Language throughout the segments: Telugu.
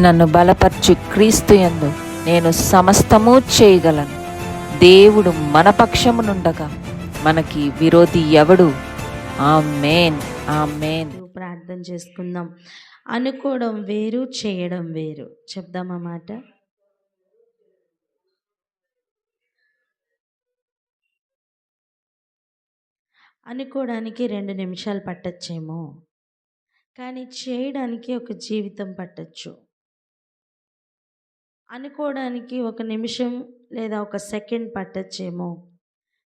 నన్ను బలపరచు క్రీస్తు యందు నేను సమస్తము చేయగలను. దేవుడు మన పక్షమునుండగా మనకి విరోధి ఎవడు? ఆమేన్, ఆమేన్. ప్రార్థన చేసుకుందాం. అనుకోవడం వేరు, చేయడం వేరు. చెప్దామా మాట? అనుకోవడానికి 2 నిమిషాలు పట్టచ్చేమో, కానీ చేయడానికి ఒక జీవితం పట్టచ్చు. అనుకోవడానికి 1 నిమిషం లేదా 1 సెకండ్ పట్టచ్చేమో,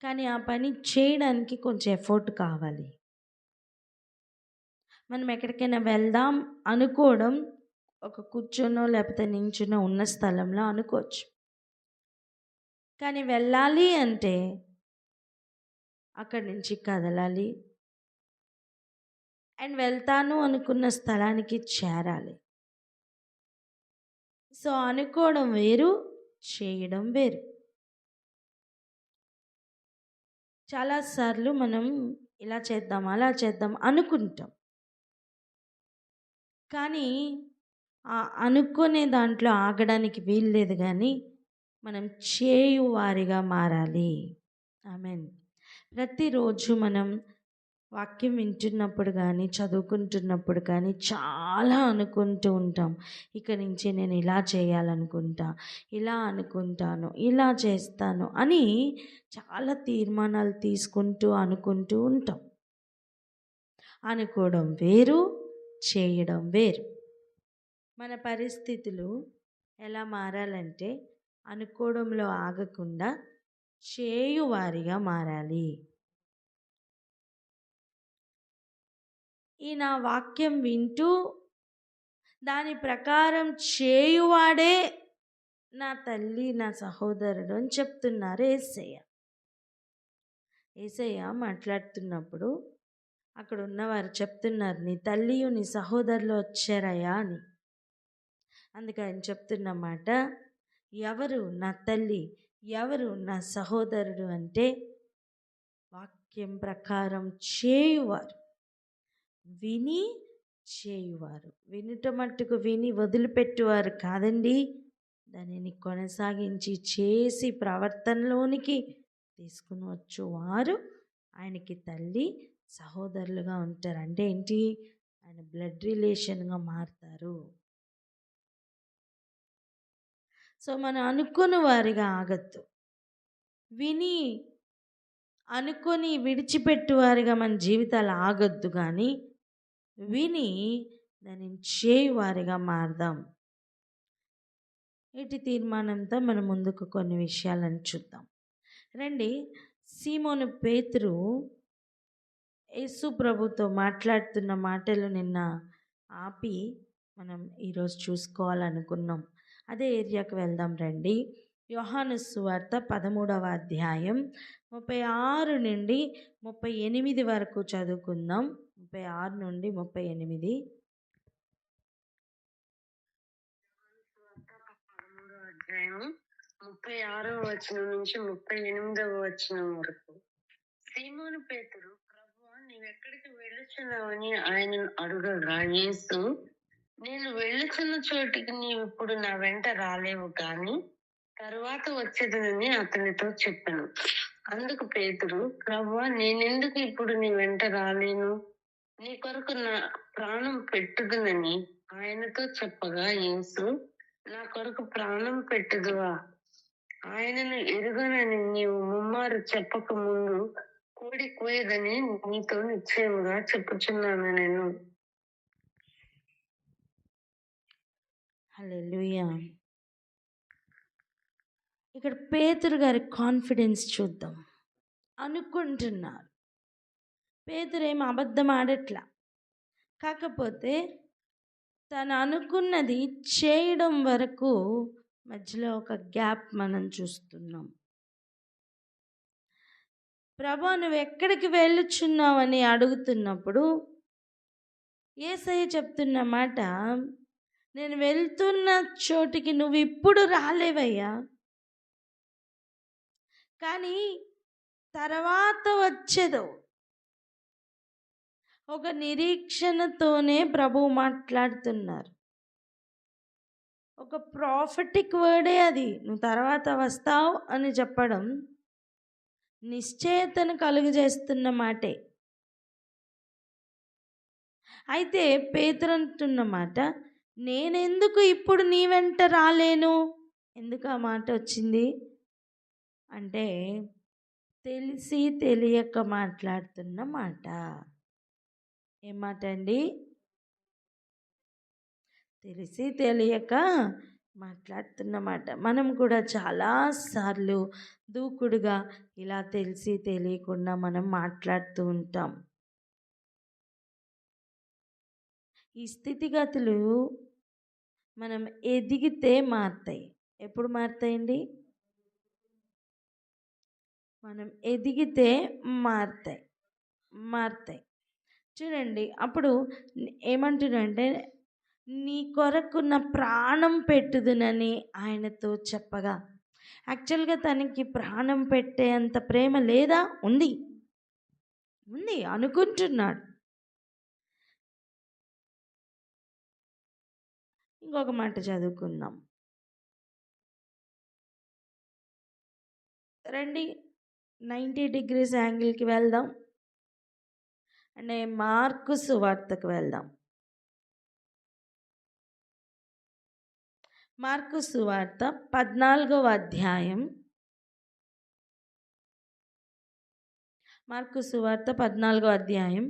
కానీ ఆ పని చేయడానికి కొంచెం ఎఫర్ట్ కావాలి. మనం ఎక్కడికైనా వెళ్దాం అనుకోవడం ఒక కూర్చొనో లేకపోతే నించునో ఉన్న స్థలంలో అనుకోవచ్చు. కానీ వెళ్ళాలి అంటే అక్కడి నుంచి కదలాలి అండ్ వెళ్తాను అనుకున్న స్థలానికి చేరాలి. సో అనుకోవడం వేరు, చేయడం వేరు. చాలాసార్లు మనం ఇలా చేద్దాం అలా చేద్దాం అనుకుంటాం, కానీ ఆ అనుకునే దాంట్లో ఆగడానికి వీల్లేదు. కానీ మనం చేయువారిగా మారాలి. ఆమేన్. ప్రతిరోజు మనం వాక్యం వింటున్నప్పుడు కానీ చదువుకుంటున్నప్పుడు కానీ చాలా అనుకుంటూ ఉంటాం. ఇక నుంచి నేను ఇలా చేయాలనుకుంటా, ఇలా అనుకుంటాను, ఇలా చేస్తాను అని చాలా తీర్మానాలు తీసుకుంటూ అనుకుంటూ ఉంటాం. అనుకోవడం వేరు, చేయడం వేరు. మన పరిస్థితులు ఎలా మారాలంటే అనుకోవడంలో ఆగకుండా చేయువారిగా మారాలి. ఈ నా వాక్యం వింటూ దాని ప్రకారం చేయువాడే నా తల్లి, నా సహోదరుడు అని చెప్తున్నారు యేసయ్య. యేసయ్య మాట్లాడుతున్నప్పుడు అక్కడ ఉన్నవారు చెప్తున్నారు, నీ తల్లియు నీ సహోదరులు వచ్చారయ్యా అని. అందుకే ఆయన చెప్తున్నమాట, ఎవరు నా తల్లి, ఎవరు నా సహోదరుడు అంటే వాక్యం ప్రకారం చేయువారు, విని చేయువారు. వినుట మట్టుకు విని వదిలిపెట్టువారు కాదండి, దానిని కొనసాగించి చేసి ప్రవర్తనలోనికి తీసుకుని వచ్చు వారు ఆయనకి తల్లి సహోదరులుగా ఉంటారు. అంటే ఏంటి? ఆయన బ్లడ్ రిలేషన్గా మారుతారు. సో మనం అనుకుని వారిగా ఆగద్దు. విని అనుకొని విడిచిపెట్టువారిగా మన జీవితాలు ఆగొద్దు, కానీ విని దానిని చేయువారిగా మారదాం. ఇటు తీర్మానంతో మనం ముందుకు కొన్ని విషయాలను చూద్దాం రండి. సీమోను పేతురు యేసు ప్రభుతో మాట్లాడుతున్న మాటలు నిన్న ఆపి మనం ఈరోజు చూసుకోవాలనుకున్నాం. అదే ఏరియాకి వెళ్దాం రండి. యోహాను సువార్త 13వ అధ్యాయం 36 నుండి 38 వరకు చదువుకుందాం. 36 నుండి 38. 36వ వచనం నుంచి 38వ వచనం వరకు. సీమోను పేతురు, ప్రభువా, నీవెక్కడికి వెళ్ళుచున్నావని ఆయనను అడుగగా, యేసు, నేను వెళ్ళుచున్న చోటికి నీవిప్పుడు నా వెంట రాలేవు, కానీ తరువాత వచ్చేదనని అతనితో చెప్పాను. అందుకు పేతురు, ప్రభువా, నేనెందుకు ఇప్పుడు నీ వెంట రాలేను? నీ కొరకు నా ప్రాణం పెట్టుదునని ఆయనతో చెప్పగా, యేసు, నా కొరకు ప్రాణం పెట్టుదువా? ఆయనను ఎరుగనని నీవు ముమ్మారు చెప్పక ముందు కోడి కూయదని నీతో నిశ్చయముగా చెప్పుచున్నాను నేను. హల్లెలూయా. ఇక్కడ పేతురు గారి కాన్ఫిడెన్స్ చూద్దాం. అనుకుంటున్నారు, పేతురు ఏం అబద్ధం ఆడట్లా. కాకపోతే తను అనుకున్నది చేయడం వరకు మధ్యలో ఒక గ్యాప్ మనం చూస్తున్నాం. ప్రభా, నువ్వు ఎక్కడికి వెళ్ళుచున్నావని అడుగుతున్నప్పుడు యేసయ్య చెప్తున్న మాట, నేను వెళ్తున్న చోటికి నువ్వు ఇప్పుడు రాలేవయ్యా, కానీ తర్వాత వచ్చేదో. ఒక నిరీక్షణతోనే ప్రభువు మాట్లాడుతున్నారు. ఒక ప్రాఫిటిక్ వర్డే అది. నువ్వు తర్వాత వస్తావు అని చెప్పడం నిశ్చయతను కలుగజేస్తున్న మాటే. అయితే పేతురు అంటున్న మాట, నేనెందుకు ఇప్పుడు నీ వెంట రాలేను? ఎందుకు ఆ మాట వచ్చింది అంటే, తెలిసి తెలియక మాట్లాడుతున్న మాట. ఏం మాట అండి? తెలిసి తెలియక మాట్లాడుతున్న మాట. మనం కూడా చాలాసార్లు దూకుడుగా ఇలా తెలిసి తెలియకుండా మనం మాట్లాడుతూ ఉంటాం. ఈ స్థితిగతులు మనం ఎదిగితే మారుతాయి. ఎప్పుడు మారుతాయండి? మనం ఎదిగితే మారుతాయి. మారుతాయి. చూడండి, అప్పుడు ఏమంటున్నాడంటే, నీ కొరకు నా ప్రాణం పెట్టుదునని ఆయనతో చెప్పగా, యాక్చువల్గా తనకి ప్రాణం పెట్టే అంత ప్రేమ లేదా? ఉంది అనుకుంటున్నాడు. ఇంకొక మాట చదువుకుందాం రండి. 90 degrees యాంగిల్కి వెళ్దాం. అంటే మార్కు సువార్తకు వెళ్దాం. మార్కు సువార్త 14వ అధ్యాయం. మార్కు సువార్త 14వ అధ్యాయం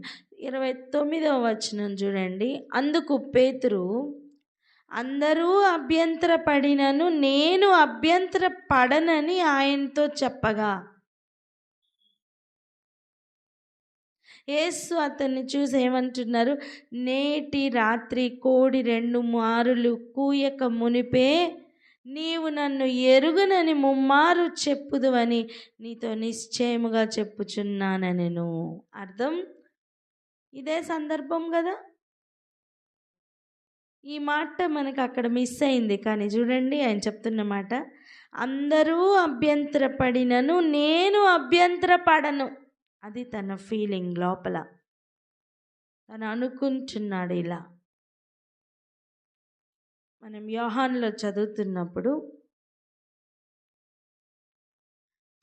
29వ వచనం చూడండి. అందుకు పేతురు, అందరూ అభ్యంతరపడినను నేను అభ్యంతరపడనని ఆయనతో చెప్పగా, యేసు అతన్ని చూసి ఏమంటున్నారు? నేటి రాత్రి కోడి 2 మారులు కూయక మునిపే నీవు నన్ను ఎరుగనని ముమ్మారు చెప్పుదువని నీతో నిశ్చయముగా చెప్పుచున్నానెను. అర్థం? ఇదే సందర్భం కదా. ఈ మాట మనకు అక్కడ మిస్ అయింది. కానీ చూడండి, ఆయన చెప్తున్న మాట, అందరూ అభ్యంతరపడినను నేను అభ్యంతరపడను. అది తన ఫీలింగ్ లోపల. తను అనుకుంటున్నాడు ఇలా. మనం యోహానులో చదువుతున్నప్పుడు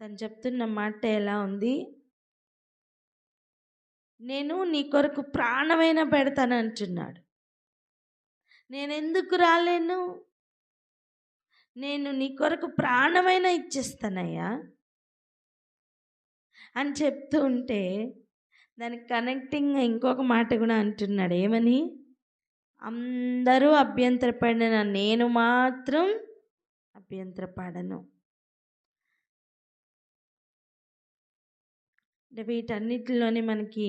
తను చెప్తున్న మాట ఎలా ఉంది? నేను నీ కొరకు ప్రాణమైన పెడతాను అంటున్నాడు. నేను ఎందుకు రాలేను? నేను నీ కొరకు ప్రాణమైన ఇచ్చేస్తానయ్యా అని చెప్తూ ఉంటే, దానికి కనెక్టింగ్ ఇంకొక మాట కూడా అంటున్నాడు. ఏమని? అందరూ అభ్యంతరపడిన నేను మాత్రం అభ్యంతరపడను. అంటే వీటన్నిటిలోని మనకి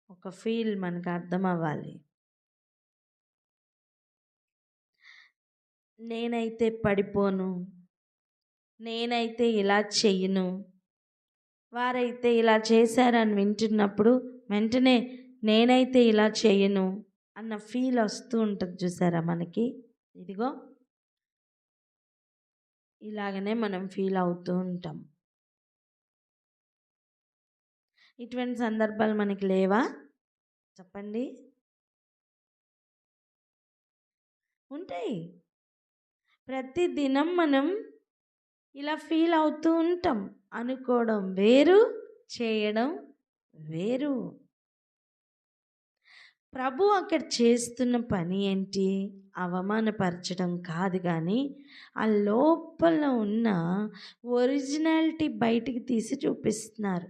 ఒక ఫీల్ మనకు అర్థం అవ్వాలి. నేనైతే పడిపోను, నేనైతే ఇలా చెయ్యను, వారైతే ఇలా చేశారని వింటున్నప్పుడు వెంటనే నేనైతే ఇలా చెయ్యను అన్న ఫీల్ వస్తూ ఉంటుంది. చూసారా మనకి? ఇదిగో ఇలాగనే మనం ఫీల్ అవుతూ ఉంటాం. ఇటువంటి సందర్భాలు మనకి లేవా? చెప్పండి. ఉంటాయి. ప్రతి దినం మనం ఇలా ఫీల్ అవుతూ ఉంటాం. అనుకోవడం వేరు, చేయడం వేరు. ప్రభు అక్కడ చేస్తున్న పని ఏంటి? అవమానపరచడం కాదు, కానీ ఆ లోపల ఉన్న ఒరిజినాలిటీ బయటికి తీసి చూపిస్తున్నారు.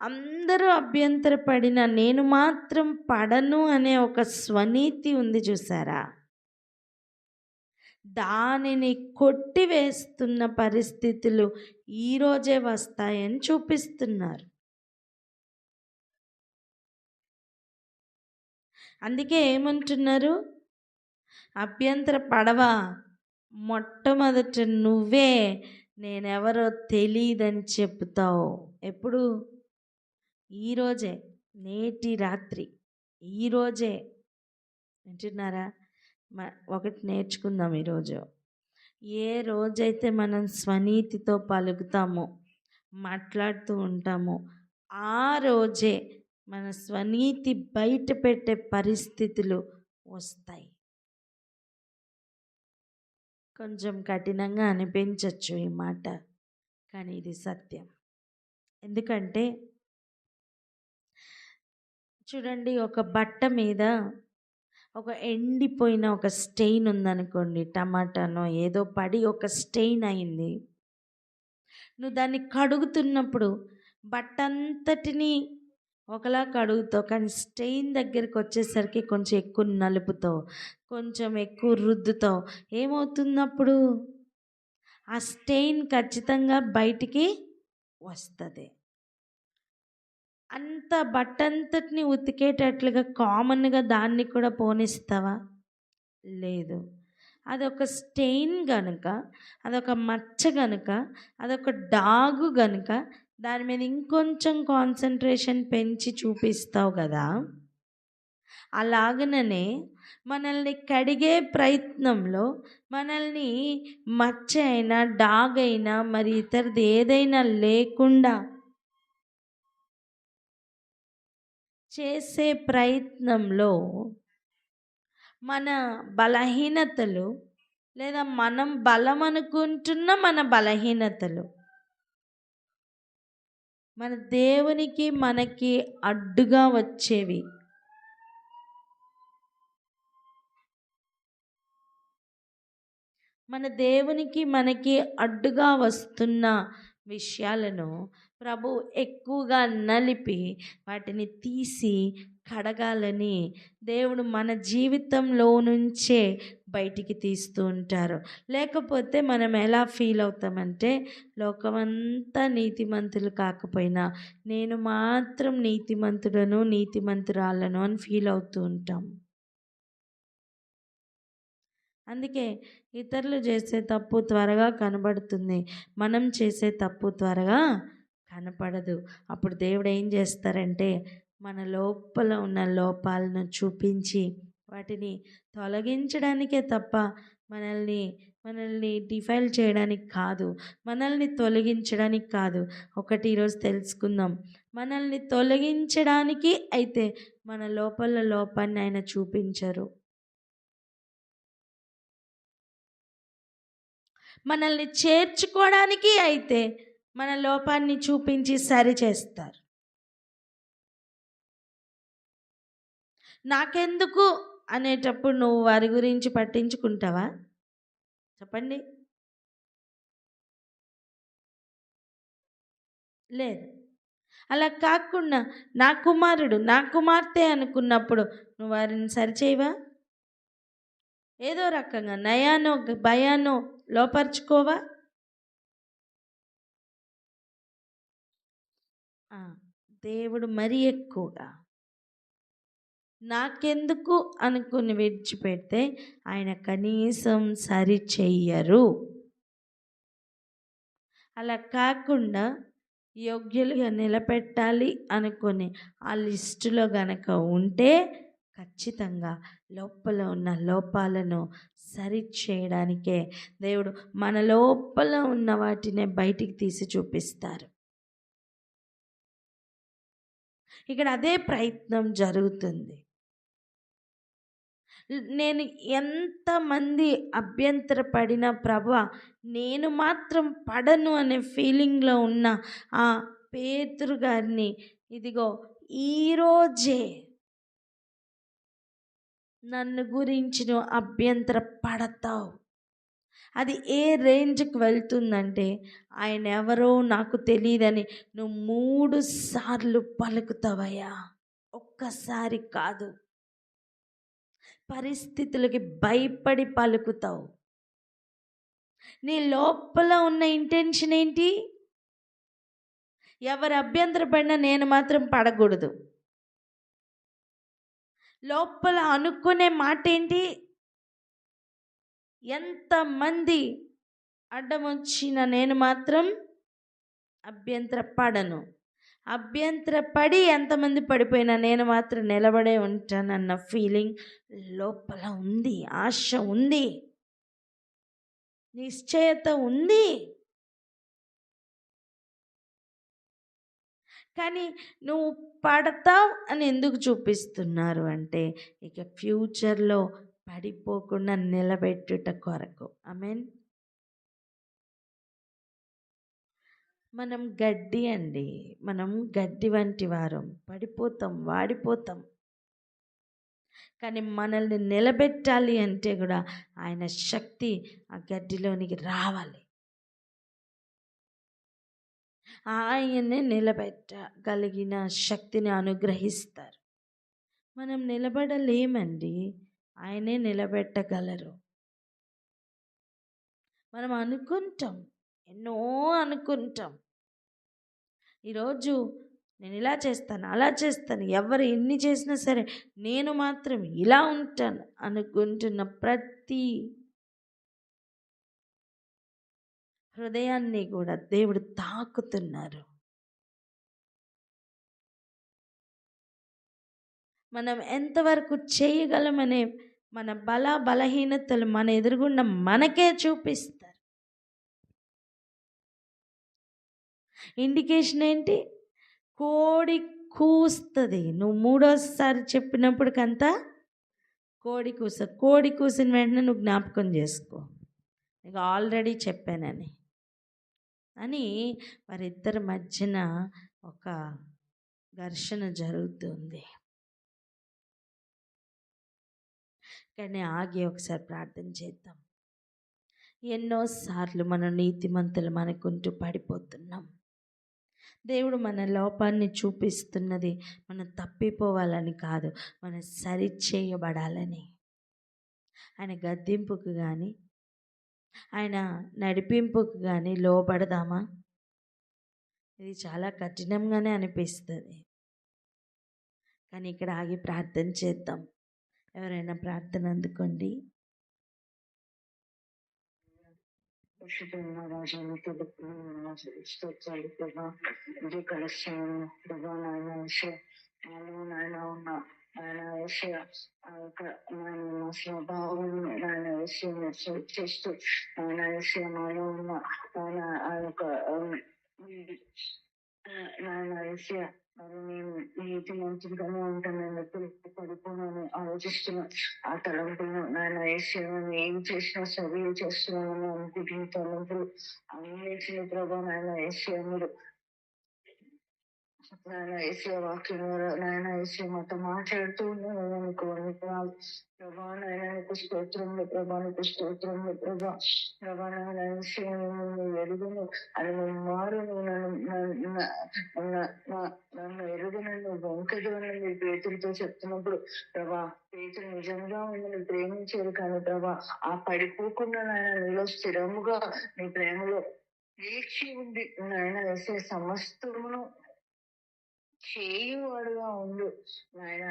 అందరూ అభ్యంతరపడిన నేను మాత్రం పడను అనే ఒక స్వనీతి ఉంది చూసారా? దానిని కొట్టివేస్తున్న పరిస్థితులు ఈరోజే వస్తాయని చూపిస్తున్నారు. అందుకే ఏమంటున్నారు? అభ్యంతర పడవా, మొట్టమొదట నువ్వే నేనెవరో తెలియదని చెప్తావు. ఎప్పుడు? ఈరోజే, నేటి రాత్రి, ఈరోజే. వింటున్నారా? ఒకటి నేర్చుకుందాం ఈరోజు. ఏ రోజైతే మనం స్వనీతితో పలుకుతామో, మాట్లాడుతూ ఉంటామో, ఆ రోజే మన స్వనీతి బయట పెట్టే పరిస్థితులు వస్తాయి. కొంచెం కఠినంగా అనిపించవచ్చు ఈ మాట, కానీ ఇది సత్యం. ఎందుకంటే చూడండి, ఒక బట్ట మీద ఒక ఎండిపోయిన ఒక స్టెయిన్ ఉందనుకోండి, టమాటానో ఏదో పడి ఒక స్టెయిన్ అయింది. నువ్వు దాన్ని కడుగుతున్నప్పుడు బట్ట అంతటిని ఒకలా కడుగుతావు, కానీ స్టెయిన్ దగ్గరికి వచ్చేసరికి కొంచెం ఎక్కువ నలుపుతావు, కొంచెం ఎక్కువ రుద్దుతావు. ఏమవుతున్నప్పుడు ఆ స్టెయిన్ ఖచ్చితంగా బయటికి వస్తుంది. అంత బట్టంతటిని ఉతికేటట్లుగా కామన్గా దాన్ని కూడా పోనిస్తావా? లేదు. అదొక స్టెయిన్ గనుక, అదొక మచ్చ గనుక, అదొక డాగు గనుక దాని మీద ఇంకొంచెం కాన్సన్ట్రేషన్ పెంచి చూపిస్తావు కదా. అలాగనే మనల్ని కడిగే ప్రయత్నంలో మనల్ని మచ్చ అయినా డాగ్ అయినా మరి ఇతరది ఏదైనా లేకుండా చేసే ప్రయత్నంలో మన బలహీనతలు, లేదా మనం బలం అనుకుంటున్న మన బలహీనతలు మన దేవునికి మనకి అడ్డుగా వచ్చేవి. మన దేవునికి మనకి అడ్డుగా వస్తున్న విషయాలను ప్రభు ఎక్కువగా నలిపి వాటిని తీసి కడగాలని దేవుడు మన జీవితంలో నుంచే బయటికి తీస్తూ ఉంటారు. లేకపోతే మనం ఎలా ఫీల్ అవుతామంటే, లోకమంతా నీతిమంతులు కాకపోయినా నేను మాత్రం నీతిమంతుడను నీతిమంతురాలను అని ఫీల్ అవుతూ ఉంటాం. అందుకే ఇతరులు చేసే తప్పు త్వరగా కనబడుతుంది, మనం చేసే తప్పు త్వరగా కనపడదు. అప్పుడు దేవుడు ఏం చేస్తారంటే మన లోపల ఉన్న లోపాలను చూపించి వాటిని తొలగించడానికే తప్ప మనల్ని డిఫైల్ చేయడానికి కాదు, మనల్ని తొలగించడానికి కాదు. ఒకటి ఈరోజు తెలుసుకుందాం, మనల్ని తొలగించడానికి అయితే మన లోపల లోపాన్ని ఆయన చూపించరు. మనల్ని చేర్చుకోవడానికి అయితే మన లోపాన్ని చూపించి సరి చేస్తారు. నాకెందుకు అనేటప్పుడు నువ్వు వారి గురించి పట్టించుకుంటావా? చెప్పండి. లేదు. అలా కాకుండా నా కుమారుడు నా కుమార్తె అనుకున్నప్పుడు నువ్వు వారిని సరిచేయవా? ఏదో రకంగా నయానో భయానో లోపరుచుకోవా? దేవుడు మరీ ఎక్కువగా నాకెందుకు అనుకుని విడిచిపెడితే ఆయన కనీసం సరి చెయ్యరు. అలా కాకుండా యోగ్యులుగా నిలబెట్టాలి అనుకుని ఆ లిస్టులో గనక ఉంటే ఖచ్చితంగా లోపల ఉన్న లోపాలను సరి చేయడానికే దేవుడు మన లోపల ఉన్న వాటినే బయటికి తీసి చూపిస్తారు. ఇక్కడ అదే ప్రయత్నం జరుగుతుంది. నేను ఎంతమంది అభ్యంతరపడిన ప్రభువా నేను మాత్రం పడను అనే ఫీలింగ్లో ఉన్న ఆ పేతురు గారిని ఇదిగో ఈరోజే నన్ను గురించి నువ్వు అభ్యంతర పడతావు. అది ఏ రేంజ్కి వెళ్తుందంటే ఆయన ఎవరో నాకు తెలియదని నువ్వు 3 సార్లు పలుకుతావయ్యా. ఒక్కసారి కాదు, పరిస్థితులకి భయపడి పలుకుతావు. నీ లోపల ఉన్న ఇంటెన్షన్ ఏంటి? ఎవరు అభ్యంతరపడినా నేను మాత్రం పడకూడదు. లోపల అనుకునే మాట ఏంటి? ఎంతమంది అడ్డం వచ్చిన నేను మాత్రం అభ్యంతరపడను. అభ్యంతరపడి ఎంతమంది పడిపోయినా నేను మాత్రం నిలబడే ఉంటానన్న ఫీలింగ్ లోపల ఉంది, ఆశ ఉంది, నిశ్చయత ఉంది. కానీ నువ్వు పడతావు అని ఎందుకు చూపిస్తున్నారు అంటే ఇక ఫ్యూచర్లో పడిపోకుండా నిలబెట్టుట కొరకు. ఆమేన్. మనం గడ్డి అండి. మనం గడ్డి వంటి వారం. పడిపోతాం, వాడిపోతాం. కానీ మనల్ని నిలబెట్టాలి అంటే కూడా ఆయన శక్తి ఆ గడ్డిలోనికి రావాలి. ఆయన్నే నిలబెట్టగలిగిన శక్తిని అనుగ్రహిస్తారు. మనం నిలబడలేమండి, ఆయనే నిలబెట్టగలరు. మనం అనుకుంటాం, ఎన్నో అనుకుంటాం. ఈరోజు నేను ఇలా చేస్తాను, అలా చేస్తాను, ఎవరు ఎన్ని చేసినా సరే నేను మాత్రం ఇలా ఉంటాను అనుకుంటున్న ప్రతి హృదయాన్ని కూడా దేవుడు తాకుతున్నారు. మనం ఎంతవరకు చేయగలమనే మన బలహీనతలు మన ఎదురుగుండా మనకే చూపిస్తారు. ఇండికేషన్ ఏంటి? కోడి కూస్తుంది. నువ్వు మూడోసారి చెప్పినప్పటికంతా కోడి కూసిన వెంటనే నువ్వు జ్ఞాపకం చేసుకో, నీకు ఆల్రెడీ చెప్పానని. అని వారిద్దరి మధ్యన ఒక ఘర్షణ జరుగుతుంది. కానీ ఆగి ఒకసారి ప్రార్థన చేద్దాం. ఎన్నోసార్లు మన నీతిమంతులు మనకుంటూ పడిపోతున్నాం. దేవుడు మన లోపాన్ని చూపిస్తున్నది మనం తప్పిపోవాలని కాదు, మనం సరిచేయబడాలని. ఆయన గద్దింపుకు కానీ ఆయన నడిపింపుకు కానీ లోబడదామా? ఇది చాలా కఠినంగానే అనిపిస్తుంది. కానీ ఇక్కడ ఆగి ప్రార్థన చేద్దాం. ఎవరైనా ప్రార్థన అందుకోండి. నాయన ఉన్న ఆయన విషయ స్వభావం ఆయన విషయం చేస్తూ ఆయన విషయంలో ఉన్న ఆయన ఆ యొక్క నాయన విషయ నేను నీతి మంచిగానే ఉంటానని ఎప్పుడు పడిపోనని ఆలోచిస్తున్నా. ఆ తలంపులను నాయన విషయం ఏం చేసినా సరే చేస్తున్నామని అనుకుంటున్న తలంపులు అన్ని ప్రభావం నాయన విషయం మీరు నాయన ఏసీ వాక్యం ద్వారా నాయన ఏసీ మాతో మాట్లాడుతూ ఉన్నాను. నీకు వందనాలు ప్రభా. నాయన నీకు స్తోత్రంలో ప్రభా, నీకు స్తోత్రంలో ప్రభా. ప్రభా నాయన విషయం ఎరుగును అని మారు నన్ను ఎరుగును వంకదు అని మీ పేతులతో చెప్తున్నప్పుడు ప్రభా, పేతులు నిజంగా మిమ్మల్ని ప్రేమించారు. కానీ ప్రభా ఆ పడిపోకుండా నాయన నీలో స్థిరముగా నీ ప్రేమలో నిలిచి ఉంది నాయన వేసే సమస్తమును చేయువాడుగా ఉండు నాయన.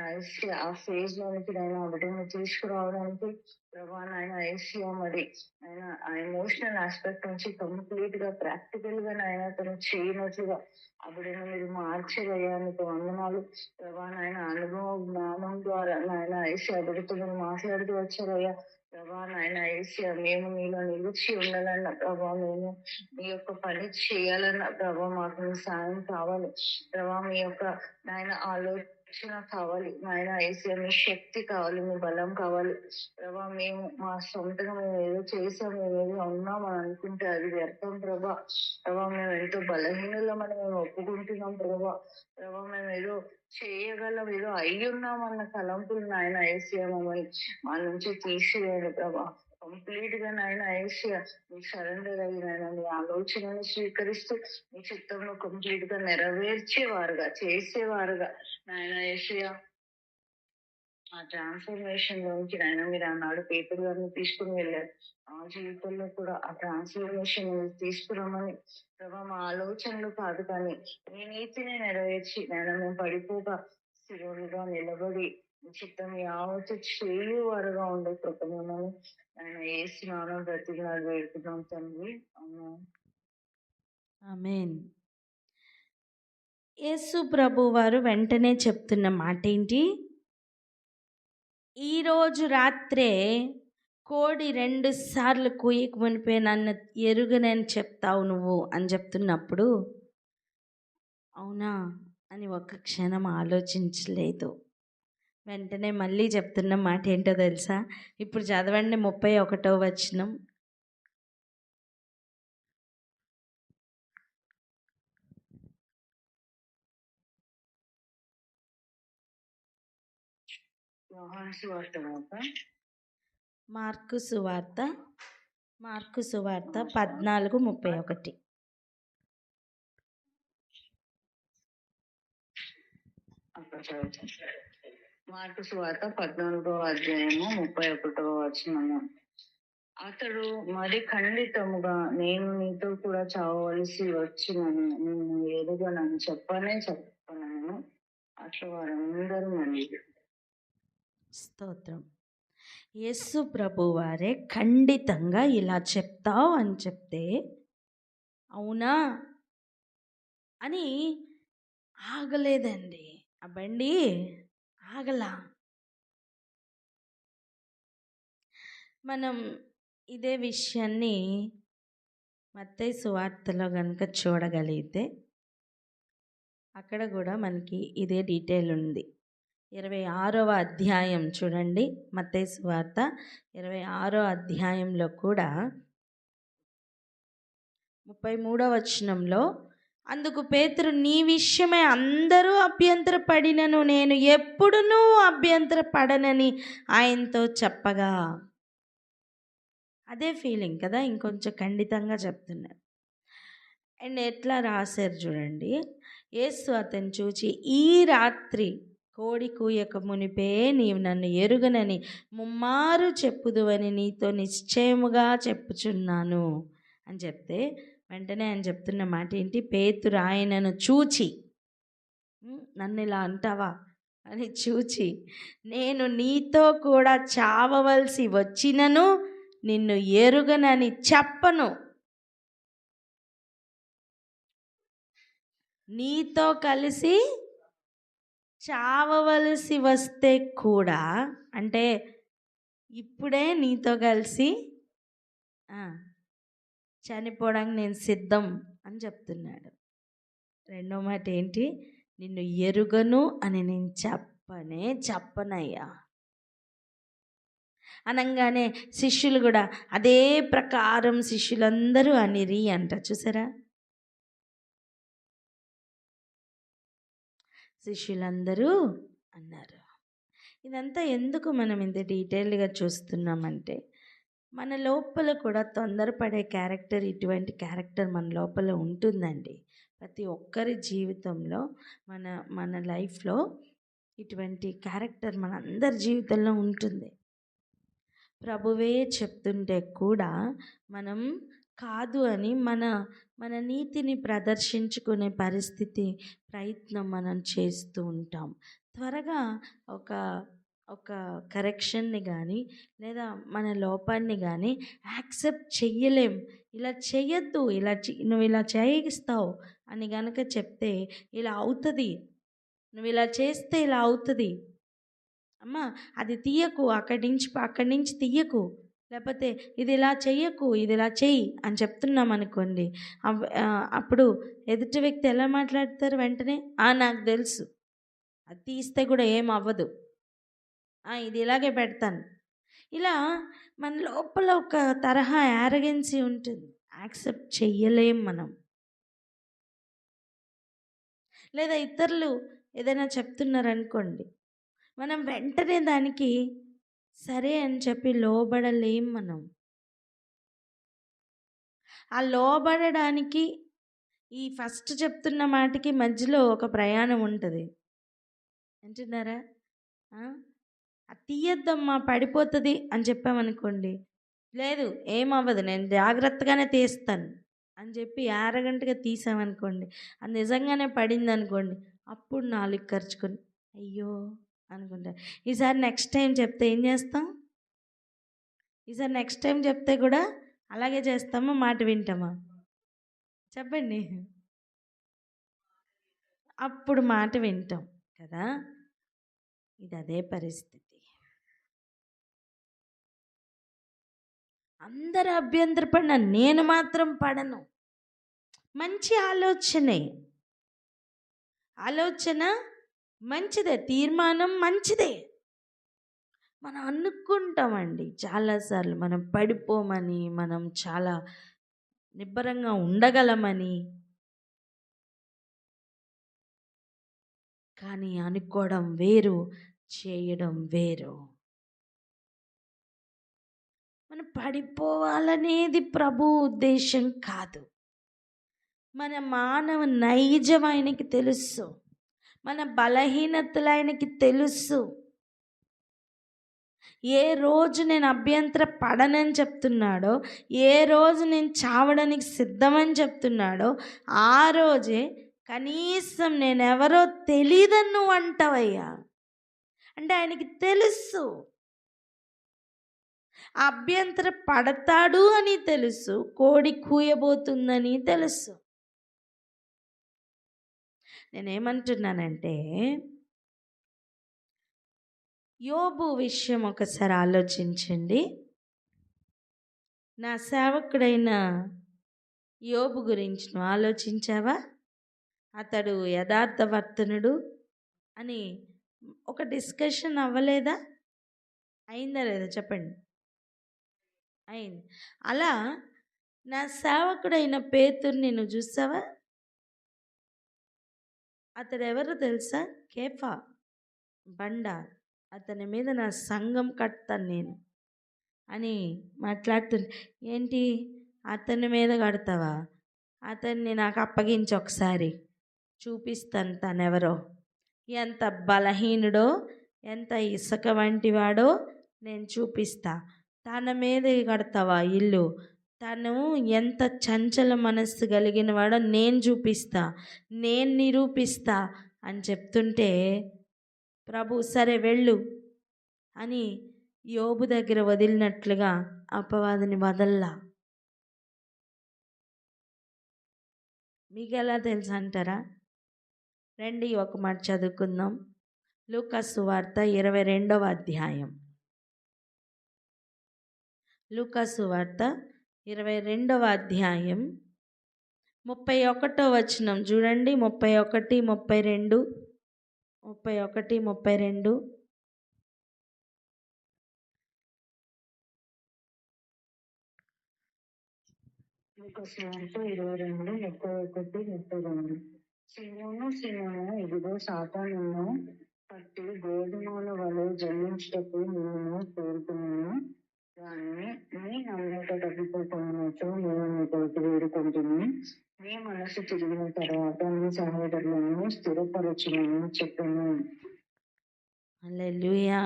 ఆ ఫేజ్ లోనికి నాయన బిడ్డను తీసుకురావడానికి ప్రభా నాయన ఏసీ మరి ఆయన ఆ ఎమోషనల్ ఆస్పెక్ట్ నుంచి కంప్లీట్ గా ప్రాక్టికల్ గా నాయన తను చేయనట్లుగా ఆ బిడ్డను మీరు మార్చగలిగానికి వందనాలు ప్రభా. నాయన అనుభవం జ్ఞానం ద్వారా నాయన ఏసీ ఆ బిడ్డతో మీరు మాట్లాడుతూ వచ్చారయ్యా ప్రభా. నాయన ఏసీ మేము మీలో నిలిచి ఉండాలన్న ప్రభా, మేము మీ యొక్క పని చేయాలన్న ప్రభా, మాకు మీ సాయం కావాలి ప్రభా. మీ యొక్క నాయన ఆలోచన కావాలి నాయన ఏసీ, మీ శక్తి కావాలి, మీ బలం కావాలి ప్రభా. మేము మా సొంతగా మేము ఏదో చేసాం, మేము ఏదో ఉన్నాం అని అనుకుంటే అది వ్యర్థం ప్రభా. ప్రభా మేము ఎంతో బలహీనమని మేము ఒప్పుకుంటున్నాం ప్రభా. ప్రభా మేము ఏదో చేయగలం, ఏదో అయి ఉన్నామన్న తలంపులు నాయన ఏసీ మమ్మల్ని మా నుంచి తీసివేయండి ప్రభా. కంప్లీట్ గా నాయన ఏసీ మీకు సరెండర్ అయ్యి నాయన మీ ఆలోచనను స్వీకరిస్తూ మీ చిత్తంలో కంప్లీట్ గా నెరవేర్చేవారుగా చేసేవారుగా నాయన ఏసీయా ఆ ట్రాన్స్ఫర్మేషన్ లోకి నాయన మీరు అన్నాడు పేపర్ గారిని తీసుకుని వెళ్ళారు. ఆ జీవితంలో కూడా ఆ ట్రాన్స్ఫర్మేషన్ తీసుకురామని ప్రభా, మా ఆలోచనలు కాదు కానీ మీ నీతిని నెరవేర్చి నాయన మేము పడిపోగా స్థిరులుగా నిలబడి చిత్తం యావత్తు చేయువారుగా ఉండే కృపణమని ఆయన ఏసునామమున బ్రతిమలాడి వేడుకున్నాం తండ్రి. ఆమేన్. యేసు ప్రభు వారు వెంటనే చెప్తున్న మాట ఏంటి? ఈరోజు రాత్రే కోడి 2 సార్లు కూయక మునిపే నన్ను ఎరుగనని చెప్తావు నువ్వు అని చెప్తున్నప్పుడు అవునా అని ఒక్క క్షణం ఆలోచించలేదు. వెంటనే మళ్ళీ చెప్తున్న మాట ఏంటో తెలుసా? ఇప్పుడు చదవండి 31వ వచనం. యోహాను సువార్త కాక మార్కు సువార్త 14:31. అక్కడ చదువుతాం. మార్కు సువార్త 14వ అధ్యాయము 31వ వచనము. అతడు మరి ఖండితముగా, నేను నీతో కూడా చావవలసి వచ్చినను నేను ఎరుగనని చెప్పనను. అట్లా వారందరూ మళ్ళీ స్తోత్రం. యేసు ప్రభు వారే ఖండితంగా ఇలా చెప్తావు అని చెప్తే అవునా అని ఆగలేదండి. ఆ బండి ఆగలా. మనం ఇదే విషయాన్ని మత్తయి సువార్తలో కనుక చూడగలిగితే అక్కడ కూడా మనకి ఇదే డీటెయిల్ ఉంది. 26వ అధ్యాయం చూడండి, మత్తయి సువార్త 26వ అధ్యాయంలో కూడా 33వ వచనంలో, అందుకు పేతురు, నీ విషయమై అందరూ అభ్యంతరపడినను నేను ఎప్పుడునూ అభ్యంతరపడనని ఆయనతో చెప్పగా. అదే ఫీలింగ్ కదా, ఇంకొంచెం ఖండితంగా చెప్తున్నారు. అండ్ ఎట్లా రాశారు చూడండి, యేసు అతన్ని చూచి, ఈ రాత్రి కోడి కూయక మునిపే నీవు నన్ను ఎరుగనని ముమ్మారు చెప్పుదువని నీతో నిశ్చయముగా చెప్పుచున్నాను అని చెప్తే, వెంటనే ఆయన చెప్తున్న మాట ఏంటి? పేతురు ఆయనను చూచి, నన్ను ఇలా అంటావా అని చూచి, నేను నీతో కూడా చావవలసి వచ్చినను నిన్ను ఎరుగనని చెప్పను. నీతో కలిసి చావవలసి వస్తే కూడా, అంటే ఇప్పుడే నీతో కలిసి చనిపోవడానికి నేను సిద్ధం అని చెప్తున్నాడు. రెండో మాట ఏంటి? నిన్ను ఎరుగను అని నేను చెప్పనయ్యా అనగానే శిష్యులు కూడా అదే ప్రకారం శిష్యులందరూ అనిరి అంట. చూసారా, శిష్యులందరూ అన్నారు. ఇదంతా ఎందుకు మనం ఇంత డీటెయిల్డ్గా చూస్తున్నామంటే, మన లోపల కూడా తొందరపడే క్యారెక్టర్, ఇటువంటి క్యారెక్టర్ మన లోపల ఉంటుందండి. ప్రతి ఒక్కరి జీవితంలో మన లైఫ్లో ఇటువంటి క్యారెక్టర్ మన అందరి జీవితంలో ఉంటుంది. ప్రభువే చెప్తుంటే కూడా మనం కాదు అని మన నీతిని ప్రదర్శించుకునే ప్రయత్నం మనం చేస్తూ ఉంటాం. త్వరగా ఒక కరెక్షన్ని కానీ లేదా మన లోపాన్ని కానీ యాక్సెప్ట్ చెయ్యలేం. ఇలా చెయ్యొద్దు, నువ్వు ఇలా చేయిస్తావు అని కనుక చెప్తే ఇలా అవుతుంది, నువ్వు ఇలా చేస్తే ఇలా అవుతుంది, అమ్మా అది తీయకు, అక్కడి నుంచి తీయకు, లేకపోతే ఇది ఇలా చెయ్యకు, ఇది ఇలా చెయ్యి అని చెప్తున్నాం అనుకోండి. అప్పుడు ఎదుటి వ్యక్తి ఎలా మాట్లాడతారు? వెంటనే నాకు తెలుసు, అది తీస్తే కూడా ఏం అవ్వదు, ఇది ఇలాగే పెడతాను. ఇలా మన లోపల ఒక తరహా యారగెన్సీ ఉంటుంది, యాక్సెప్ట్ చెయ్యలేం మనం. లేదా ఇతరులు ఏదైనా చెప్తున్నారనుకోండి, మనం వెంటనే దానికి సరే అని చెప్పి లోబడలేం మనం. ఆ లోబడడానికి ఈ ఫస్ట్ చెప్తున్న మాటకి మధ్యలో ఒక ప్రయాణం ఉంటుంది. అంటున్నారా? అది తీయద్దమ్మా పడిపోతుంది అని చెప్పామనుకోండి, లేదు ఏమవ్వదు, నేను జాగ్రత్తగానే తీస్తాను అని చెప్పి అరగంటగా తీసామనుకోండి, అది నిజంగానే పడింది అనుకోండి, అప్పుడు నాలుగు ఖర్చుకొని అయ్యో అనుకుంటా. ఈసారి నెక్స్ట్ టైం చెప్తే ఏం చేస్తాం? ఈసారి నెక్స్ట్ టైం చెప్తే కూడా అలాగే చేస్తామా? మాట వింటామా? చెప్పండి. అప్పుడు మాట వింటాం కదా. ఇది అదే పరిస్థితి. అందరూ అభ్యంతరపడిన నేను మాత్రం పడను. మంచి ఆలోచన మంచిదే, తీర్మానం మంచిదే, మనం అనుకుంటామండి చాలాసార్లు మనం పడిపోమని, మనం చాలా నిబ్బరంగా ఉండగలమని. కానీ అనుకోవడం వేరు, చేయడం వేరు. మనం పడిపోవాలనేది ప్రభు ఉద్దేశం కాదు. మన మానవ నైజం ఆయనకి తెలుసు, మన బలహీనతలు ఆయనకి తెలుసు. ఏ రోజు నేను అభ్యంతర పడనని చెప్తున్నాడో, ఏ రోజు నేను చావడానికి సిద్ధమని చెప్తున్నాడో, ఆ రోజే కనీసం నేనెవరో తెలీదని నువ్వు అంటావయ్యా అంటే ఆయనకి తెలుసు. అభ్యంతర పడతాడు అని తెలుసు, కోడి కూయబోతుందని తెలుసు. నేనేమంటున్నానంటే, యోబు విషయం ఒకసారి ఆలోచించండి. నా సేవకుడైన యోబు గురించి నువ్వు ఆలోచించావా? అతడు యథార్థవర్తనుడు అని ఒక డిస్కషన్ అవ్వలేదా? అయిందా లేదా చెప్పండి. అయింది. అలా నా సేవకుడైన పేతురుని నువ్వు చూసావా? అతడు ఎవరు తెలుసా? కేఫా, బండ, అతని మీద నా సంఘం కడతాను నేను అని మాట్లాడుతుంది. ఏంటి, అతని మీద కడతావా? అతన్ని నాకు అప్పగించి ఒకసారి చూపిస్తాను తనెవరో, ఎంత బలహీనుడో, ఎంత ఇసుక వంటి వాడో నేను చూపిస్తా. తన మీద కడతావా ఇల్లు? తను ఎంత చంచల మనస్సు కలిగిన వాడో నేను చూపిస్తా, నేను నిరూపిస్తా అని చెప్తుంటే ప్రభు సరే వెళ్ళు అని యోబు దగ్గర వదిలినట్లుగా అపవాదిని వదల్లా. మీకు ఎలా తెలుసు అంటారా? రండి ఒక మాట చదువుకుందాం. లూకా సువార్త 22వ అధ్యాయం. లూకా సువార్త 22వ అధ్యాయం 31వ వచనం చూడండి. 31, 32, 31, 32. సువార్త 22, 31, 32. సీమోను, సీమోను, ఇదిగో సాతానును పట్టి గోధుమల వలె జల్లించుటకు నేను కోరుకున్నాను. దాన్ని నీ నమ్మిక తప్పిపోతున్నట్టు నేను నీకు వేడుకుంటున్నాను. నీ మనసు తిరిగిన తర్వాత నీ సహోదరులను స్థిరపరచునని చెప్పాను. హల్లెలూయా.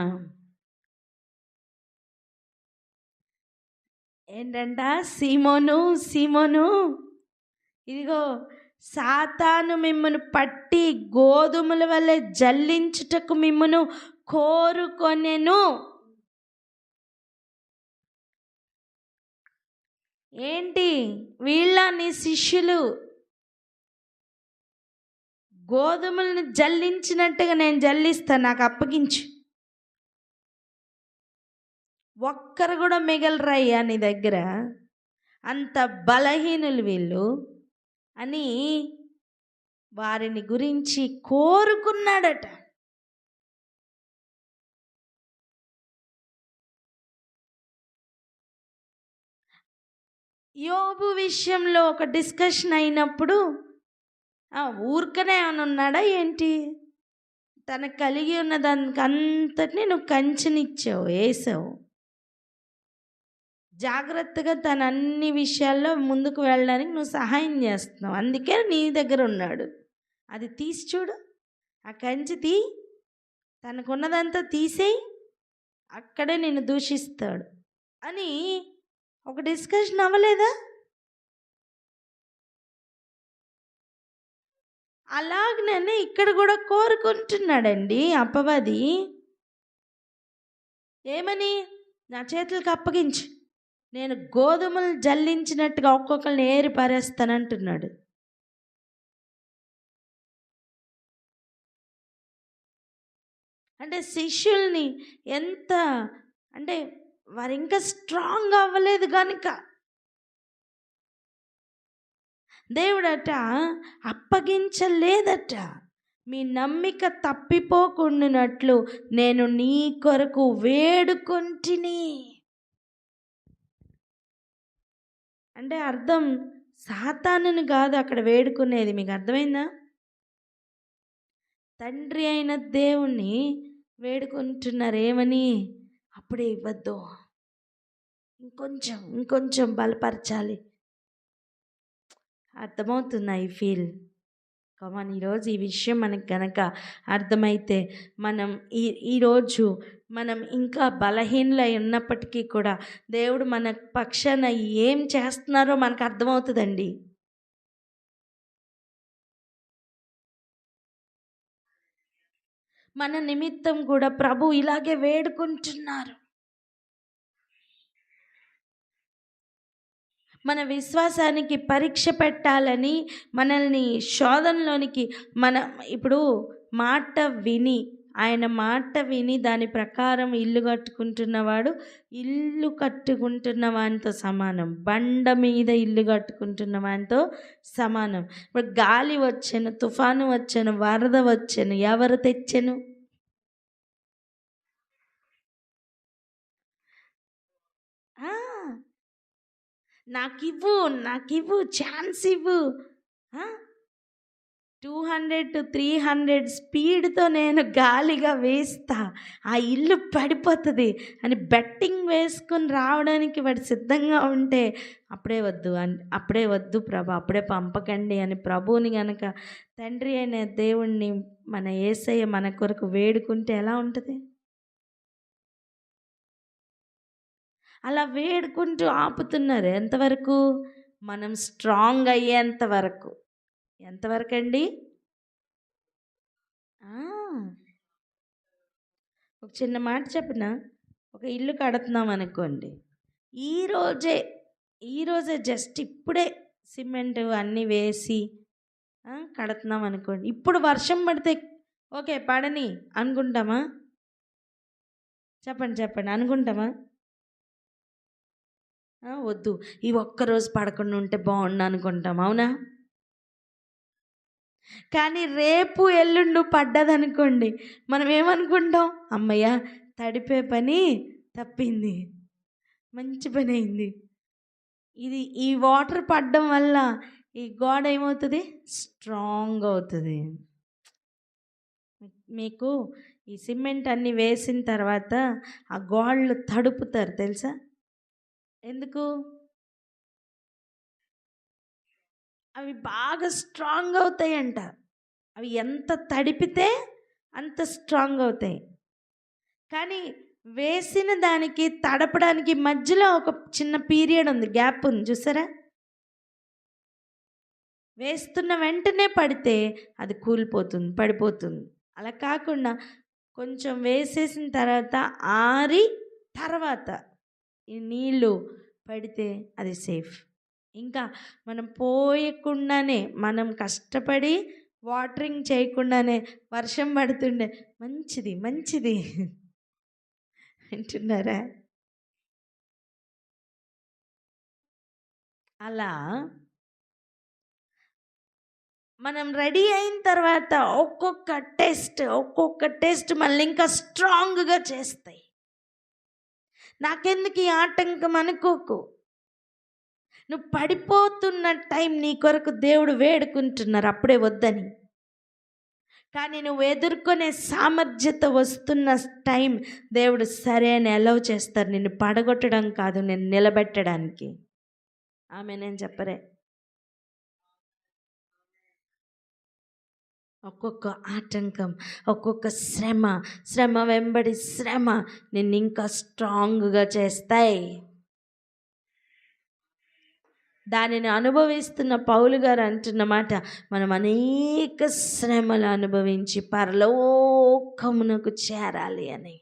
ఏంటంట? సీమోను, సీమోను, ఇదిగో సాతాను మిమ్మను పట్టి గోధుమల వలె జల్లించుటకు మిమ్మను కోరుకొనెను. ఏంటి, వీళ్ళ నీ శిష్యులు గోధుమలను జల్లించినట్టుగా నేను జల్లిస్తా, నాకు అప్పగించు. ఒక్కరు కూడా మిగలరయ్యా నీ దగ్గర, అంత బలహీనులు వీళ్ళు అని వారిని గురించి కోరుకున్నాడట. యోబు విషయంలో ఒక డిస్కషన్ అయినప్పుడు ఊరికనే అని ఉన్నాడా ఏంటి? తనకు కలిగి ఉన్న దానికి అంతటినీ నువ్వు కంచెనిచ్చావు, వేసావు. జాగ్రత్తగా తన అన్ని విషయాల్లో ముందుకు వెళ్ళడానికి నువ్వు సహాయం చేస్తున్నావు. అందుకే నీ దగ్గర ఉన్నాడు. అది తీసి చూడు, ఆ కంచి తీ, తనకున్నదంతా తీసేయి, అక్కడే నిన్ను దూషిస్తాడు అని ఒక డిస్కషన్ అవ్వలేదా? అలాగనే ఇక్కడ కూడా కోరుకుంటున్నాడండి అపవాది. ఏమని? నా చేతులకు అప్పగించు, నేను గోధుమలు జల్లించినట్టుగా ఒక్కొక్కరిని ఏరి పారేస్తానంటున్నాడు. అంటే శిష్యుల్ని ఎంత అంటే వారు ఇంకా స్ట్రాంగ్ అవ్వలేదు కనుక దేవుడట అప్పగించలేదట. మీ నమ్మిక తప్పిపోకుండానట్లు నేను నీ కొరకు వేడుకొంటిని. అంటే అర్థం సాతానుని కాదు అక్కడ వేడుకునేది. మీకు అర్థమైందా? తండ్రి అయిన దేవుణ్ణి వేడుకుంటున్నారు. ఏమని? అప్పుడే ఇవ్వద్దు, ఇంకొంచెం బలపరచాలి. అర్థమవుతుందా ఈ ఫీల్? కమాన్, ఈరోజు ఈ విషయం మనకు గనక అర్థమైతే మనం ఈరోజు మనం ఇంకా బలహీనలై ఉన్నప్పటికీ కూడా దేవుడు మన పక్షాన ఏం చేస్తున్నారో మనకు అర్థమవుతుందండి. మన నిమిత్తం కూడా ప్రభు ఇలాగే వేడుకుంటున్నారు. మన విశ్వాసానికి పరీక్ష పెట్టాలని, మనల్ని శోధనలోనికి ఇప్పుడు ఆయన మాట విని దాని ప్రకారం ఇల్లు కట్టుకుంటున్నవాడు ఇల్లు కట్టుకుంటున్న వానితో సమానం. బండ మీద ఇల్లు కట్టుకుంటున్న వానితో సమానం. ఇప్పుడు గాలి వచ్చాను, తుఫాను వచ్చాను, వరద వచ్చాను, ఎవరు తెచ్చాను? నాకివ్వు ఛాన్స్ ఇవ్వు. 200 to 300 స్పీడ్తో నేను గాలిగా వేస్తా, ఆ ఇల్లు పడిపోతుంది అని బెట్టింగ్ వేసుకుని రావడానికి వాడు సిద్ధంగా ఉంటే అప్పుడే వద్దు ప్రభు, అప్పుడే పంపకండి అని ప్రభువుని గనక తండ్రి అయిన దేవుణ్ణి మన యేసయ్య మన కొరకు వేడుకుంటే ఎలా ఉంటుంది? అలా వేడుకుంటూ ఆపుతున్నారు. ఎంతవరకు? మనం స్ట్రాంగ్ అయ్యేంత వరకు. ఎంతవరకు అండి? ఒక చిన్న మాట చెప్పిన, ఒక ఇల్లు కడుతున్నాం అనుకోండి, ఈరోజే జస్ట్ ఇప్పుడే సిమెంట్ అన్నీ వేసి కడుతున్నాం అనుకోండి. ఇప్పుడు వర్షం పడితే ఓకే పడని అనుకుంటామా? చెప్పండి అనుకుంటామా? వద్దు, ఈ ఒక్కరోజు పడకుండా ఉంటే బాగుండు అనుకుంటాం. అవునా? కానీ రేపు ఎల్లుండు పడ్డదనుకోండి, మనం ఏమనుకుంటాం? అమ్మయ్య, తడిపే పని తప్పింది, మంచి పని అయింది. ఈ వాటర్ పడడం వల్ల ఈ గోడ ఏమవుతుంది? స్ట్రాంగ్ అవుతుంది. మీకు ఈ సిమెంట్ అన్నీ వేసిన తర్వాత ఆ గోడలు తడుపుతారు తెలుసా? ఎందుకు? అవి బాగా స్ట్రాంగ్ అవుతాయంట. అవి ఎంత తడిపితే అంత స్ట్రాంగ్ అవుతాయి. కానీ వేసిన దానికి తడపడానికి మధ్యలో ఒక చిన్న పీరియడ్ ఉంది, గ్యాప్ ఉంది, చూసారా? వేస్తున్న వెంటనే పడితే అది కూలిపోతుంది, పడిపోతుంది. అలా కాకుండా కొంచెం వేసేసిన తర్వాత ఆరి తర్వాత ఈ నీళ్ళు పడితే అది సేఫ్. ఇంకా మనం పోయకుండానే, మనం కష్టపడి వాటరింగ్ చేయకుండానే వర్షం పడుతుండే మంచిది అంటున్నారా? అలా మనం రెడీ అయిన తర్వాత ఒక్కొక్క టెస్ట్ మళ్ళీ ఇంకా స్ట్రాంగ్గా చేస్తాయి. నాకెందుకు ఈ ఆటంకం అనుకోకు. నువ్వు పడిపోతున్న టైం నీ కొరకు దేవుడు వేడుకుంటున్నారు అప్పుడే వద్దని. కానీ నువ్వు ఎదుర్కొనే సామర్థ్యత వస్తున్న టైం దేవుడు సరే అని అలౌ చేస్తారు, నిన్ను పడగొట్టడం కాదు, నేను నిలబెట్టడానికి. నేను చెప్పరే. ఒక్కొక్క ఆటంకం, ఒక్కొక్క శ్రమ వెంబడి శ్రమ నిన్ను ఇంకా స్ట్రాంగ్గా చేస్తాయి. దానిని అనుభవిస్తున్న పౌలు గారు అంటున్నమాట, మనం అనేక శ్రమలు అనుభవించి పరలోకమునకు చేరాలి అని.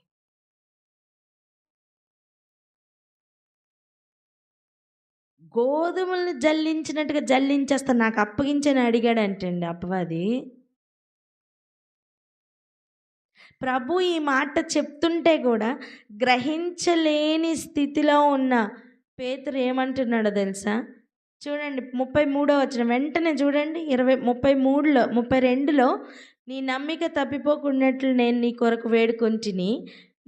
గోధుమలను జల్లించినట్టుగా జల్లించేస్తా, నాకు అప్పగించని అడిగాడు అంటండి అపవాది. ప్రభు ఈ మాట చెప్తుంటే కూడా గ్రహించలేని స్థితిలో ఉన్న పేతురు ఏమంటున్నాడో తెలుసా? చూడండి 33వ వచనం వెంటనే చూడండి. 32లో నీ నమ్మిక తప్పిపోకున్నట్లు నేను నీ కొరకు వేడుకొంటిని.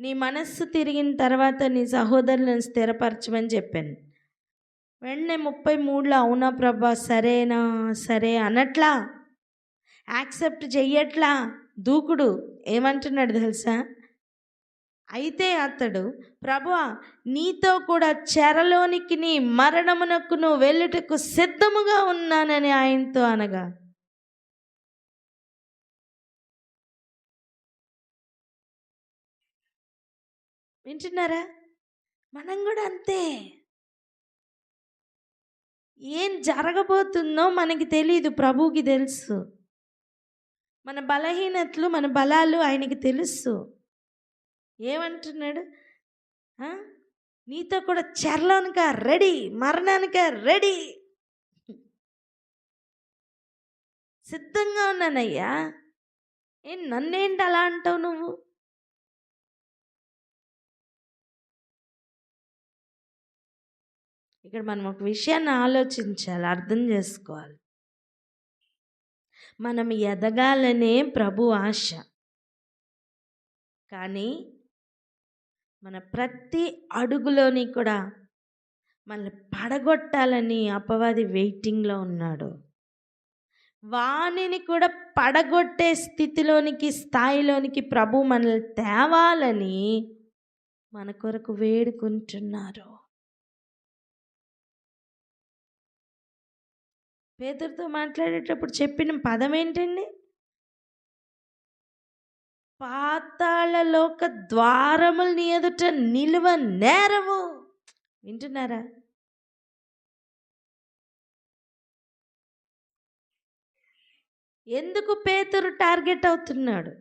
నీ మనస్సు తిరిగిన తర్వాత నీ సహోదరులను స్థిరపరచమని చెప్పాను. వెంటనే 33లో అవునా ప్రభా, సరేనా, సరే అనట్లా, యాక్సెప్ట్ చెయ్యట్లా, దూకుడు. ఏమంటున్నాడు తెలుసా? అయితే అతడు, ప్రభువా, నీతో కూడా చెరలోనికి నీ మరణమునకును వెళ్ళుటకు సిద్ధముగా ఉన్నానని ఆయనతో అనగా, వింటున్నారా? మనం కూడా అంతే. ఏం జరగబోతుందో మనకి తెలియదు, ప్రభువుకి తెలుసు. మన బలహీనతలు, మన బలాలు ఆయనకి తెలుసు. ఏమంటున్నాడు? నీతో కూడా చెరలోనిక రెడీ, మరణానిక రెడీ, సిద్ధంగా ఉన్నానయ్యా. నన్నేంటి అలా అంటావు నువ్వు? ఇక్కడ మనం ఒక విషయాన్ని ఆలోచించాలి, అర్థం చేసుకోవాలి. మనం ఎదగాలనే ప్రభు ఆశ, కానీ మన ప్రతి అడుగులోని కూడా మనల్ని పడగొట్టాలని అపవాది వెయిటింగ్లో ఉన్నాడు. వాణిని కూడా పడగొట్టే స్థితిలోనికి, స్థాయిలోనికి ప్రభు మనల్ని తేవాలని మన కొరకు వేడుకుంటున్నారు. పేతురుతో మాట్లాడేటప్పుడు చెప్పిన పదం ఏంటండి? పాతాళలోక ద్వారములు నీ ఎదుట నిలువ నేరవు. వింటున్నారా? ఎందుకు పేతురు టార్గెట్ అవుతున్నాడు?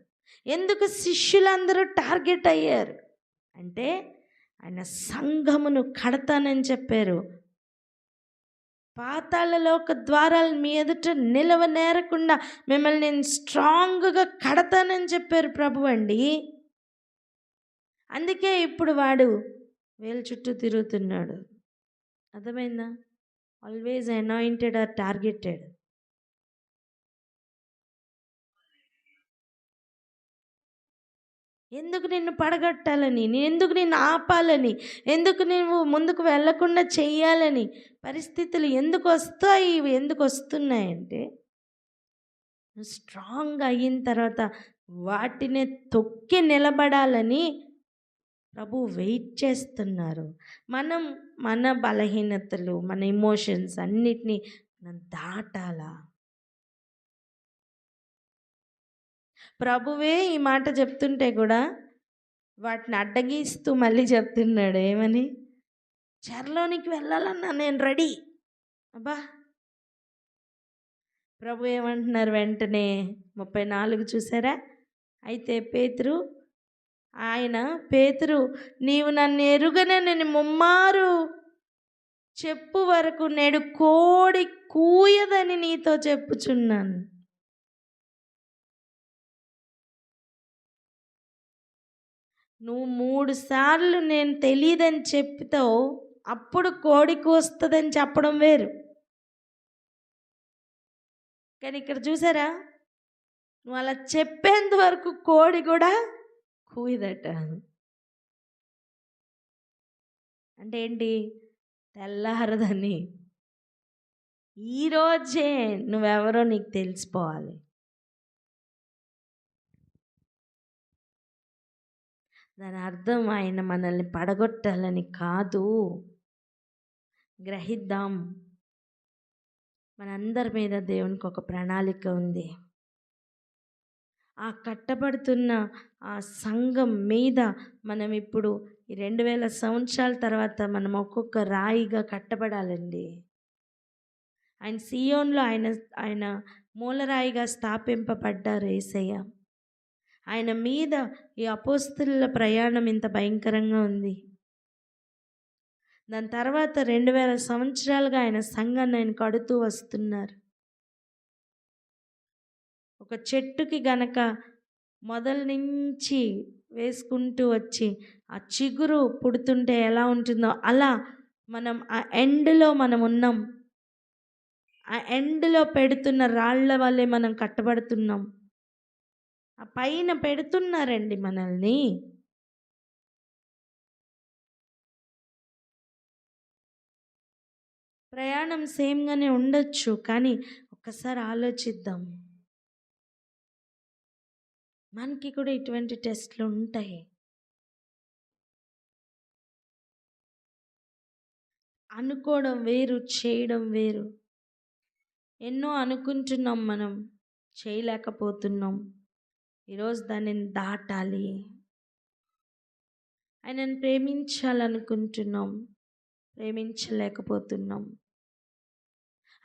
ఎందుకు శిష్యులందరూ టార్గెట్ అయ్యారు అంటే, ఆయన సంఘమును కడతానని చెప్పారు. పాతాళలోక ద్వారాలు మీ ఎదుట నిలవ నేరకుండా మిమ్మల్ని నేను స్ట్రాంగ్గా కడతానని చెప్పారు ప్రభు అండి. అందుకే ఇప్పుడు వాడు వేలు చుట్టూ తిరుగుతున్నాడు. అర్థమైందా? Always anointed are targeted. ఎందుకు నిన్ను పడగొట్టాలని, ఎందుకు నిన్ను ఆపాలని, ఎందుకు నువ్వు ముందుకు వెళ్ళకుండా చెయ్యాలని పరిస్థితులు ఎందుకు వస్తాయి, ఎందుకు వస్తున్నాయంటే, నువ్వు స్ట్రాంగ్ అయిన తర్వాత వాటిని తొక్కి నిలబడాలని ప్రభు వెయిట్ చేస్తున్నారు. మనం మన బలహీనతలు, మన ఎమోషన్స్ అన్నిటినీ మనం దాటాలా. ప్రభువే ఈ మాట చెప్తుంటే కూడా వాటిని అడ్డగిస్తూ మళ్ళీ చెప్తున్నాడు. ఏమని? చెరలోనికి వెళ్ళాలన్నా నేను రెడీ. అబ్బా, ప్రభు ఏమంటున్నారు వెంటనే? 34 చూసారా? అయితే పేతురు నీవు నన్ను ఎరుగనని ముమ్మారు చెప్పు వరకు నేడు కోడి కూయదని నీతో చెప్పుచున్నాను. నువ్వు 3 సార్లు నేను తెలియదని చెప్తావు, అప్పుడు కోడికి వస్తుందని చెప్పడం వేరు. కానీ ఇక్కడ చూసారా, నువ్వు అలా చెప్పేంత వరకు కోడి కూడా కూయదట. అంటే ఏంటి? తెల్లారదని. ఈరోజే నువ్వెవరో నీకు తెలిసిపోవాలి. దాని అర్థం ఆయన మనల్ని పడగొట్టాలని కాదు. గ్రహిద్దాం, మనందరి మీద దేవునికి ఒక ప్రణాళిక ఉంది. ఆ కట్టబడుతున్న ఆ సంఘం మీద మనం ఇప్పుడు ఈ 2000 సంవత్సరాల తర్వాత మనం ఒక్కొక్క రాయిగా కట్టబడాలండి. ఆయన సియోన్లో ఆయన మూలరాయిగా స్థాపింపబడ్డారు యేసయ్య. ఆయన మీద ఈ అపోస్తలుల ప్రయాణం ఇంత భయంకరంగా ఉంది. దాని తర్వాత 2000 సంవత్సరాలుగా ఆయన సంఘాన్ని ఆయన కడుతూ వస్తున్నారు. ఒక చెట్టుకి గనక మొదల నుంచి వేసుకుంటూ వచ్చి ఆ చిగురు పుడుతుంటే ఎలా ఉంటుందో అలా మనం ఆ ఎండ్లో మనం ఉన్నాం. ఆ ఎండ్లో పెడుతున్న రాళ్ల వల్లే మనం కట్టబడుతున్నాం. ఆ పైన పెడుతున్నారండి మనల్ని. ప్రయాణం సేమ్గానే ఉండొచ్చు, కానీ ఒక్కసారి ఆలోచిద్దాం. మనకి కూడా ఇటువంటి టెస్ట్లు ఉంటాయి. అనుకోవడం వేరు, చేయడం వేరు. ఎన్నో అనుకుంటున్నాం, మనం చేయలేకపోతున్నాం. ఈరోజు దానిని దాటాలి. ఆయనను ప్రేమించాలనుకుంటున్నాం, ప్రేమించలేకపోతున్నాం.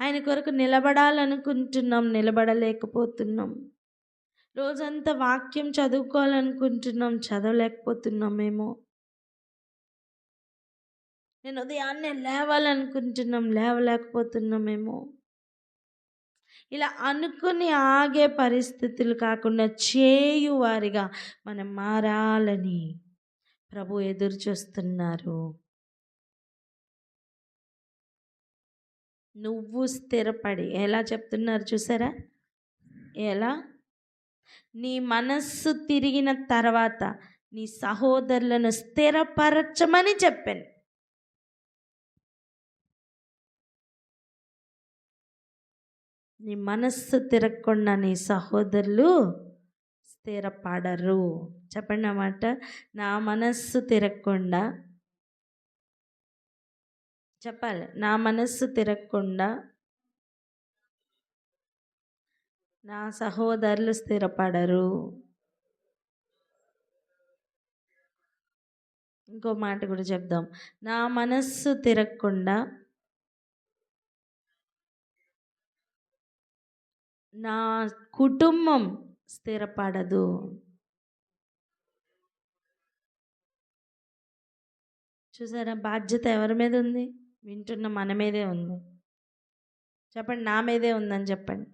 ఆయన కొరకు నిలబడాలనుకుంటున్నాం, నిలబడలేకపోతున్నాం. రోజంతా వాక్యం చదువుకోవాలనుకుంటున్నాం, చదవలేకపోతున్నామేమో. నేను ఉదయాన్నే లేవాలనుకుంటున్నాం, లేవలేకపోతున్నామేమో. ఇలా అనుకుని ఆగే పరిస్థితులు కాకుండా చేయువారిగా మనం మారాలని ప్రభు ఎదురు చూస్తున్నారు. నువ్వు స్థిరపడి, ఎలా చెప్తున్నారు చూసారా? ఎలా? నీ మనస్సు తిరిగిన తర్వాత నీ సహోదరులను స్థిరపరచమని చెప్పాను. నీ మనస్సు తిరగకుండా నీ సహోదరులు స్థిరపడరు. చెప్పండి అన్నమాట. నా మనస్సు తిరగకుండా, చెప్పాలి, నా మనస్సు తిరగకుండా నా సహోదరులు స్థిరపడరు. ఇంకో మాట కూడా చెప్దాం. నా మనస్సు తిరగకుండా నా కుటుంబం స్థిరపడదు. చూసారా? బాధ్యత ఎవరి మీద ఉంది? వింటున్న మన మీదే ఉంది. చెప్పండి, నా మీదే ఉందని చెప్పండి.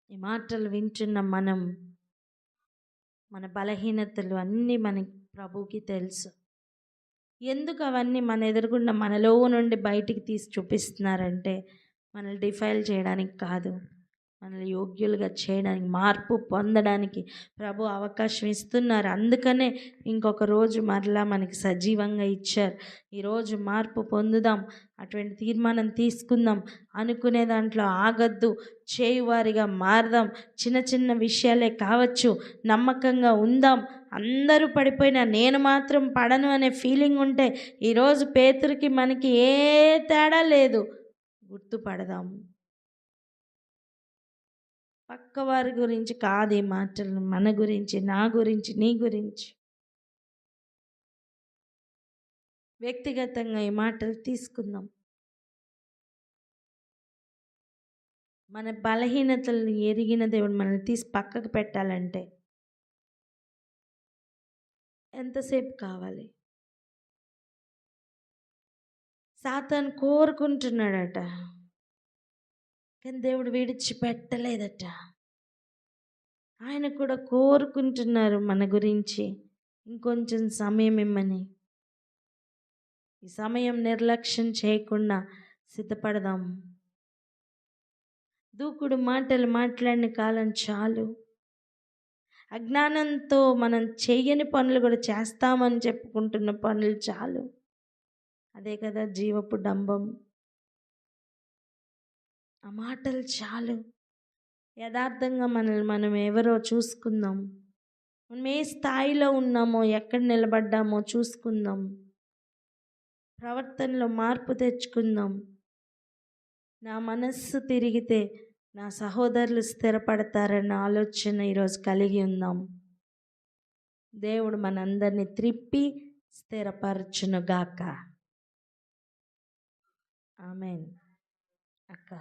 ఈ మాటలు వింటున్న మనం, మన బలహీనతలు అన్నీ మనకి ప్రభువుకి తెలుసు. ఎందుకు అవన్నీ మన ఎదురుగుండా మనలో నుండి బయటికి తీసి చూపిస్తున్నారంటే మనల్ని డిఫైల్ చేయడానికి కాదు, మనల్ని యోగ్యులుగా చేయడానికి, మార్పు పొందడానికి ప్రభు అవకాశం ఇస్తున్నారు. అందుకనే ఇంకొక రోజు మరలా మనకి సజీవంగా ఇచ్చారు. ఈరోజు మార్పు పొందుదాం, అటువంటి తీర్మానం తీసుకుందాం. అనుకునే దాంట్లో ఆగద్దు, చేయువారిగా మారదాం. చిన్న చిన్న విషయాలే కావచ్చు, నమ్మకంగా ఉందాం. అందరూ పడిపోయినా నేను మాత్రం పడను అనే ఫీలింగ్ ఉంటే ఈరోజు పేతురుకి మనకి ఏ తేడా లేదు. గుర్తుపడదాం. పక్కవారి గురించి కాదు ఈ మాటలు, మన గురించి, నా గురించి, నీ గురించి. వ్యక్తిగతంగా ఈ మాటలు తీసుకుందాం. మన బలహీనతలను ఎరిగిన దేవుడు మనల్ని తీసి పక్కకు పెట్టాలంటే ఎంతసేపు కావాలి? సాతాను కోరుకుంటున్నాడట, కానీ దేవుడు విడిచిపెట్టలేదట. ఆయన కూడా కోరుకుంటున్నారు మన గురించి ఇంకొంచెం సమయం ఇమ్మని. ఈ సమయం నిర్లక్ష్యం చేయకుండా సిద్ధపడదాం. దూకుడు మాటలు మాట్లాడిన కాలం చాలు. అజ్ఞానంతో మనం చేయని పనులు కూడా చేస్తామని చెప్పుకుంటున్న పనులు చాలు. అదే కదా జీవపు డంబం. ఆ మాటలు చాలు. యథార్థంగా మనల్ని మనం ఎవరో చూసుకుందాం. మనం ఏ స్థాయిలో ఉన్నామో, ఎక్కడ నిలబడ్డామో చూసుకుందాం. ప్రవర్తనలో మార్పు తెచ్చుకుందాం. నా మనస్సు తిరిగితే నా సహోదరులు స్థిరపడతారన్న ఆలోచన ఈరోజు కలిగి ఉందాం. దేవుడు మనందరినీ త్రిప్పి స్థిరపరచునుగాక. ఆమేన్. అక్క.